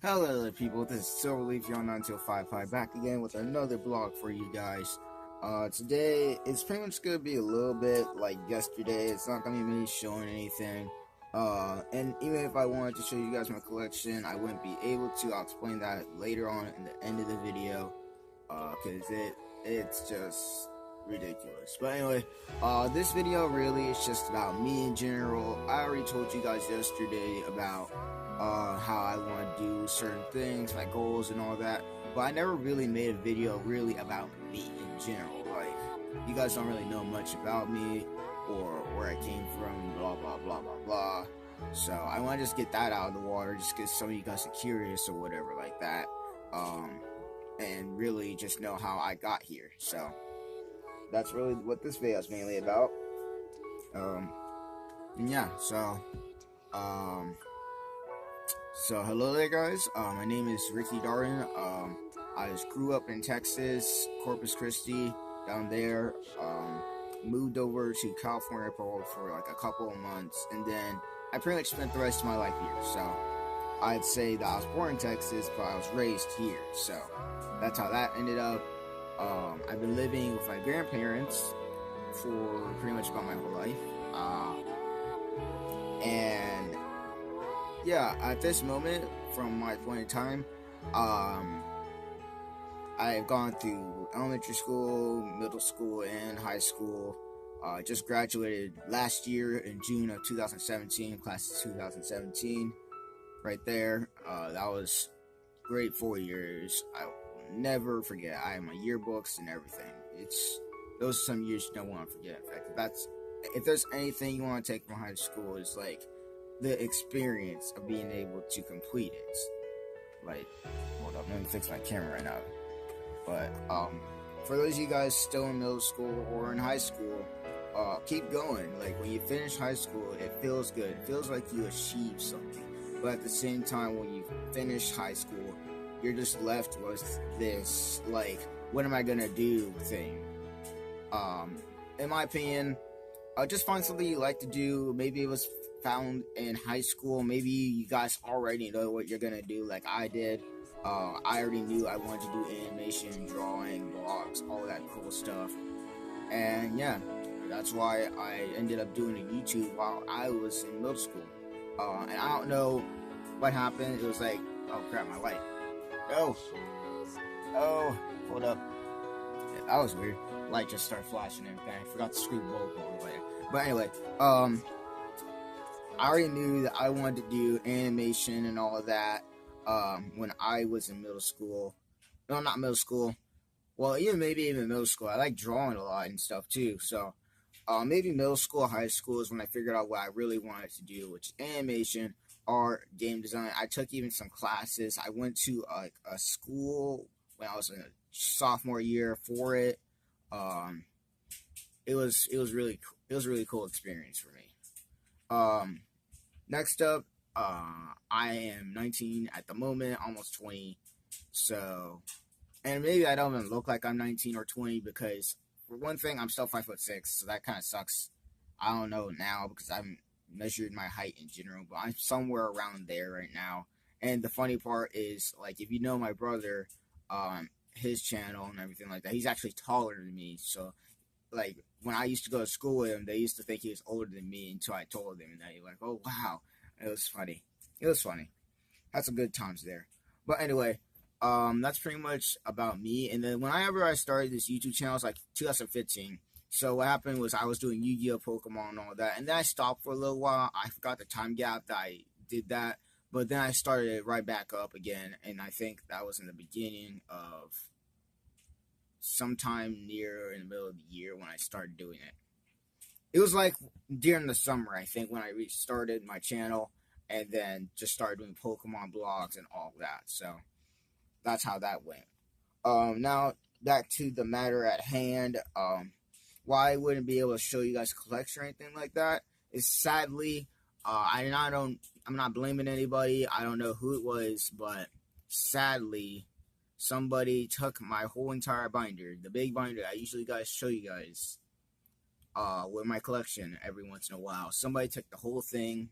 Hello people, this is Silverleafeon9055 back again with another vlog for you guys. Today, it's pretty much going to be a little bit like yesterday. It's not going to be me showing anything. And even if I wanted to show you guys my collection, I wouldn't be able to. I'll explain that later on in the end of the video. Because it's just ridiculous. But anyway, this video really is just about me in general. I already told you guys yesterday about how I want to do certain things, my goals and all that, but I never really made a video really about me in general. Like, you guys don't really know much about me or where I came from, blah blah blah blah blah. So I want to just get that out of the water, just because some of you guys are curious or whatever like that, and really just know how I got here. So that's really what this video is mainly about. And yeah, so hello there guys, my name is Ricky Darden. I just grew up in Texas, Corpus Christi, down there, moved over to California for like a couple of months, and then I pretty much spent the rest of my life here. So I'd say that I was born in Texas, but I was raised here, so that's how that ended up. I've been living with my grandparents for pretty much about my whole life, and yeah, at this moment, from my point in time, I've gone through elementary school, middle school, and high school. Just graduated last year in June of 2017, class of 2017, right there. That was great 4 years. I will never forget. I have my yearbooks and everything. Those are some years you don't want to forget. In fact, if there's anything you want to take from high school, is like the experience of being able to complete it. Like, hold up, let me fix my camera right now. But for those of you guys still in middle school or in high school, keep going. Like, when you finish high school, it feels good. It feels like you achieved something. But at the same time, when you finish high school, you're just left with this, like, what am I gonna do thing. In my opinion, just find something you like to do. Maybe it was found in high school. Maybe you guys already know what you're gonna do, like I did. I already knew I wanted to do animation, drawing, blogs, all that cool stuff. And yeah, that's why I ended up doing a YouTube while I was in middle school. And I don't know what happened. It was like, oh crap, my light. Oh, hold up. Yeah, that was weird. Light just started flashing and everything. I forgot to screw the bulb all the way. But anyway, I already knew that I wanted to do animation and all of that when I was in middle school. No, not middle school. Well, even middle school. I like drawing a lot and stuff too. So maybe middle school, high school is when I figured out what I really wanted to do, which is animation, art, game design. I took even some classes. I went to a school when I was in a sophomore year for it. It was really cool experience for me. Next up, I am 19 at the moment, almost 20. So, and maybe I don't even look like I'm 19 or 20 because, for one thing, I'm still 5'6", so that kind of sucks. I don't know now because I haven't measured my height in general, but I'm somewhere around there right now. And the funny part is, like, if you know my brother, his channel and everything like that, he's actually taller than me. So, like, when I used to go to school with him, they used to think he was older than me until I told them, and they were like, oh wow. It was funny. Had some good times there. But anyway, that's pretty much about me. And then whenever I started this YouTube channel, it was like 2015. So what happened was I was doing Yu-Gi-Oh, Pokemon, and all that. And then I stopped for a little while. I forgot the time gap that I did that. But then I started it right back up again. And I think that was in the beginning of sometime near in the middle of the year when I started doing it. It was like during the summer, I think, when I restarted my channel and then just started doing Pokemon blogs and all that. So that's how that went. Now back to the matter at hand. Why I wouldn't be able to show you guys a collection or anything like that is sadly, I'm not blaming anybody. I don't know who it was, but sadly, somebody took my whole entire binder, the big binder I usually show you guys. With my collection every once in a while. Somebody took the whole thing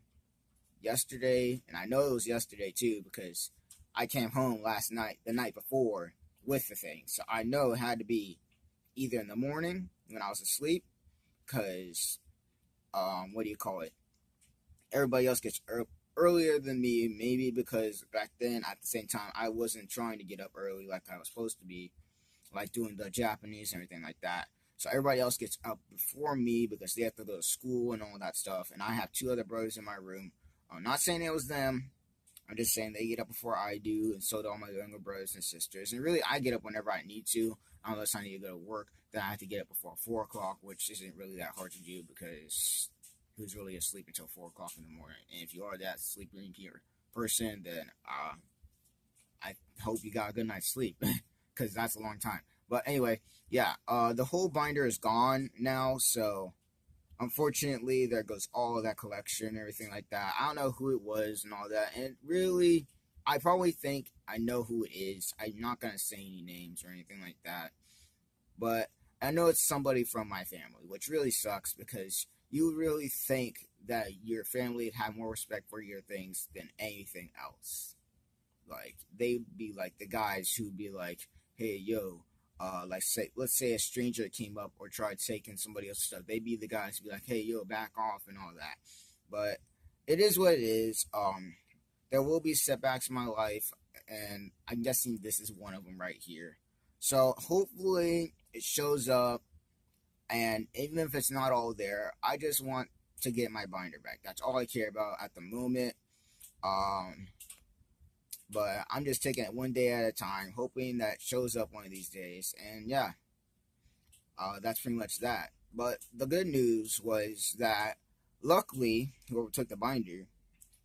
yesterday, and I know it was yesterday too because I came home the night before, with the thing. So I know it had to be either in the morning when I was asleep, because, what do you call it? Everybody else gets earlier than me, maybe because back then, at the same time, I wasn't trying to get up early like I was supposed to be, like doing the Japanese and everything like that. So everybody else gets up before me because they have to go to school and all that stuff. And I have two other brothers in my room. I'm not saying it was them. I'm just saying they get up before I do, and so do all my younger brothers and sisters. And really, I get up whenever I need to, unless I need to go to work. Then I have to get up before 4 o'clock, which isn't really that hard to do because who's really asleep until 4 o'clock in the morning? And if you are that sleeping person, then I hope you got a good night's sleep, because that's a long time. But anyway, yeah, the whole binder is gone now, so unfortunately, there goes all of that collection and everything like that. I don't know who it was and all that. And really, I probably think I know who it is. I'm not going to say any names or anything like that. But I know it's somebody from my family, which really sucks because you really think that your family would have more respect for your things than anything else. Like, they'd be like the guys who'd be like, hey, yo, let's say a stranger came up or tried taking somebody else's stuff. They'd be the guys who'd be like, hey, yo, back off and all that. But it is what it is. There will be setbacks in my life, and I'm guessing this is one of them right here. So hopefully it shows up, and even if it's not all there, I just want to get my binder back. That's all I care about at the moment. But I'm just taking it one day at a time, hoping that it shows up one of these days. And yeah, that's pretty much that. But the good news was that, luckily, whoever took the binder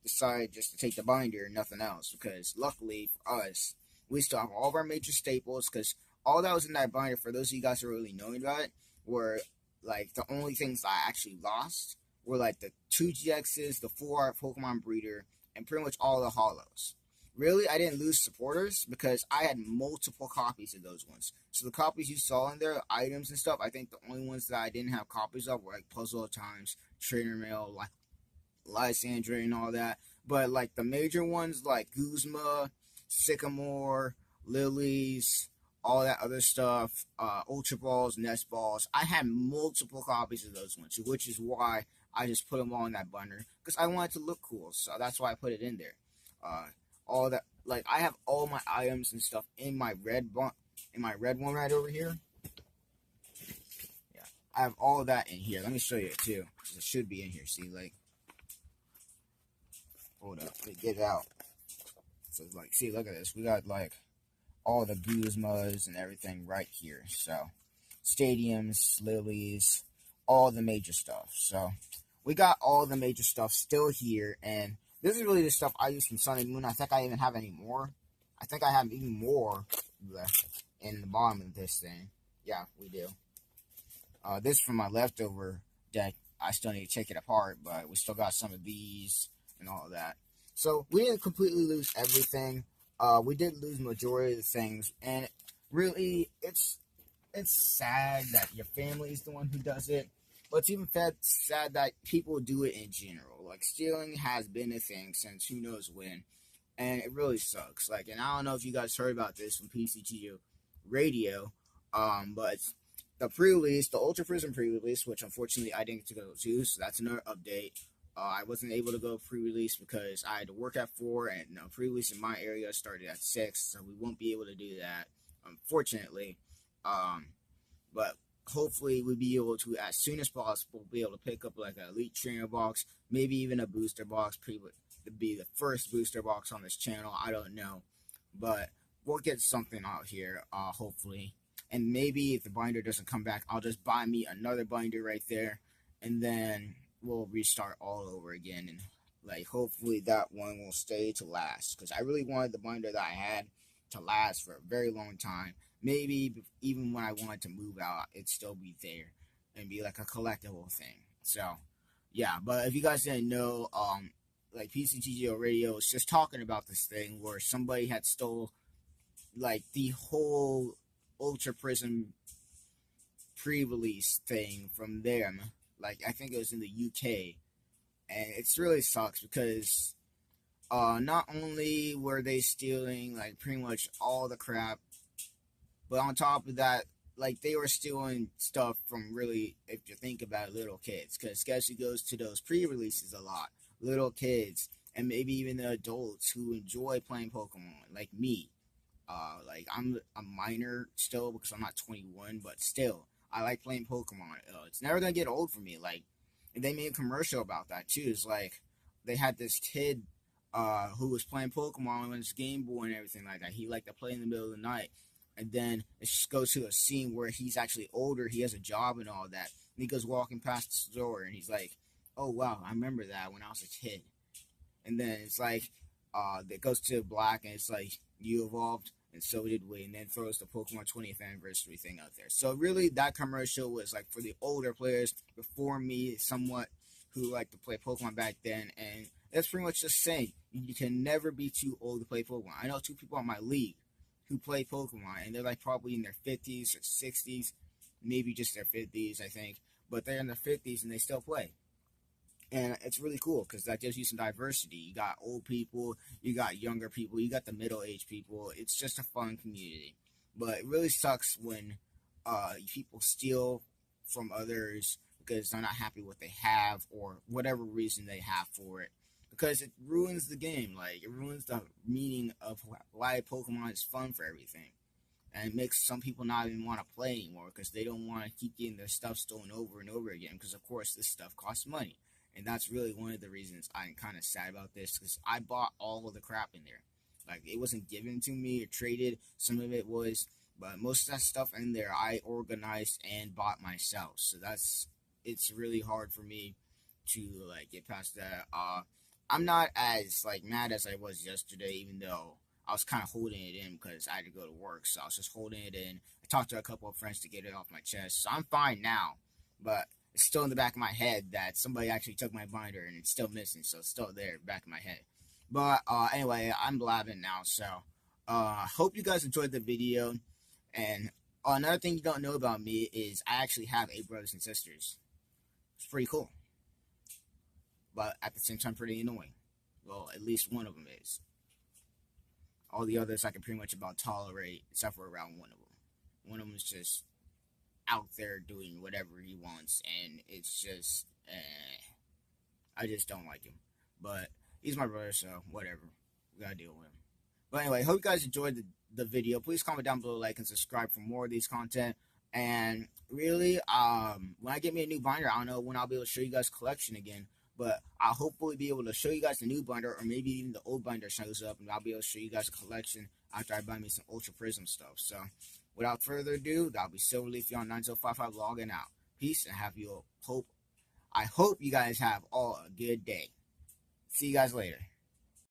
decided just to take the binder and nothing else. Because luckily for us, we still have all of our major staples. Because all that was in that binder, for those of you guys who are really knowing about it, were like the only things I actually lost were like the 2 GXs, the 4 Pokemon Breeder, and pretty much all the Holos. Really, I didn't lose supporters because I had multiple copies of those ones. So the copies you saw in there, items and stuff, I think the only ones that I didn't have copies of were like Puzzle of Times, Trainer Mail, like Lysandre and all that. But like the major ones like Guzma, Sycamore, Lilies, all that other stuff, Ultra Balls, Nest Balls, I had multiple copies of those ones, which is why I just put them all in that binder because I wanted to look cool. So that's why I put it in there. All that, like, I have all my items and stuff in my red one right over here. Yeah, I have all of that in here. Let me show you it too. It should be in here. See, like, hold up, let me get it out. So like, see, look at this. We got like all the Guzmas and everything right here. So stadiums, lilies, all the major stuff. So we got all the major stuff still here, and this is really the stuff I use from Sun and Moon. I think I even have any more. I think I have even more left in the bottom of this thing. Yeah, we do. This is from my leftover deck. I still need to take it apart, but we still got some of these and all of that. So we didn't completely lose everything. We did lose majority of the things, and really, it's sad that your family is the one who does it. But it's even sad that people do it in general. Like, stealing has been a thing since who knows when. And it really sucks. Like, and I don't know if you guys heard about this from PCTU Radio. But the pre-release, the Ultra Prism pre-release, which unfortunately I didn't get to go to, so that's another update. I wasn't able to go pre-release because I had to work at 4, and pre-release in my area started at 6, so we won't be able to do that, unfortunately. But hopefully we'll be able to, as soon as possible, be able to pick up like an Elite Trainer box, maybe even a booster box, to be the first booster box on this channel. I don't know, but we'll get something out here, hopefully. And maybe if the binder doesn't come back, I'll just buy me another binder right there, and then we'll restart all over again. And like, hopefully that one will stay to last, because I really wanted the binder that I had to last for a very long time. Maybe even when I wanted to move out, it'd still be there and be like a collectible thing. So yeah, but if you guys didn't know, like, PCTGO Radio was just talking about this thing where somebody had stole like the whole Ultra Prism pre-release thing from them. Like, I think it was in the UK, and it's really sucks because Not only were they stealing like pretty much all the crap, but on top of that, like they were stealing stuff from really, if you think about it, little kids. Because especially goes to those pre-releases a lot. Little kids and maybe even the adults who enjoy playing Pokemon, like me. Like I'm a minor still because I'm not 21, but still I like playing Pokemon. It's never gonna get old for me. Like, and they made a commercial about that too. It's like they had this kid who was playing Pokemon on his Game Boy and everything like that. He liked to play in the middle of the night, and then it just goes to a scene where he's actually older. He has a job and all that. And he goes walking past the store, and he's like, "Oh wow, I remember that when I was a kid." And then it's like it goes to black, and it's like you evolved and so did we, and then throws the Pokemon 20th anniversary thing out there. So really that commercial was like for the older players before me somewhat, who like to play Pokemon back then. And that's pretty much just saying you can never be too old to play Pokemon. I know 2 people on my league who play Pokemon, and they're like probably in their 50s or 60s, maybe just their 50s, I think, but they're in their 50s and they still play. And it's really cool because that gives you some diversity. You got old people, you got younger people, you got the middle-aged people. It's just a fun community. But it really sucks when people steal from others because they're not happy with what they have or whatever reason they have for it. Because it ruins the game. Like, it ruins the meaning of why Pokemon is fun for everything. And it makes some people not even want to play anymore because they don't want to keep getting their stuff stolen over and over again. Because, of course, this stuff costs money. And that's really one of the reasons I'm kind of sad about this, because I bought all of the crap in there. Like, it wasn't given to me or traded. Some of it was, but most of that stuff in there I organized and bought myself. So it's really hard for me to, like, get past that. I'm not as, like, mad as I was yesterday, even though I was kind of holding it in because I had to go to work. So I was just holding it in. I talked to a couple of friends to get it off my chest. So I'm fine now. But it's still in the back of my head that somebody actually took my binder and it's still missing, so it's still there back of my head. But anyway, I'm blabbing now, so hope you guys enjoyed the video. And another thing you don't know about me is I actually have 8 brothers and sisters. It's pretty cool, but at the same time pretty annoying. Well, at least one of them is. All the others I can pretty much about tolerate, except for around one of them. One of them is just out there doing whatever he wants, and it's just, I just don't like him. But he's my brother, so whatever. We gotta deal with him. But anyway, hope you guys enjoyed the video. Please comment down below, like, and subscribe for more of these content. And really, when I get me a new binder, I don't know when I'll be able to show you guys collection again. But I'll hopefully be able to show you guys the new binder, or maybe even the old binder shows up, and I'll be able to show you guys a collection after I buy me some Ultra Prism stuff. So, without further ado, that'll be Silverleafeon9055 logging out. Peace, and I hope you guys have all a good day. See you guys later.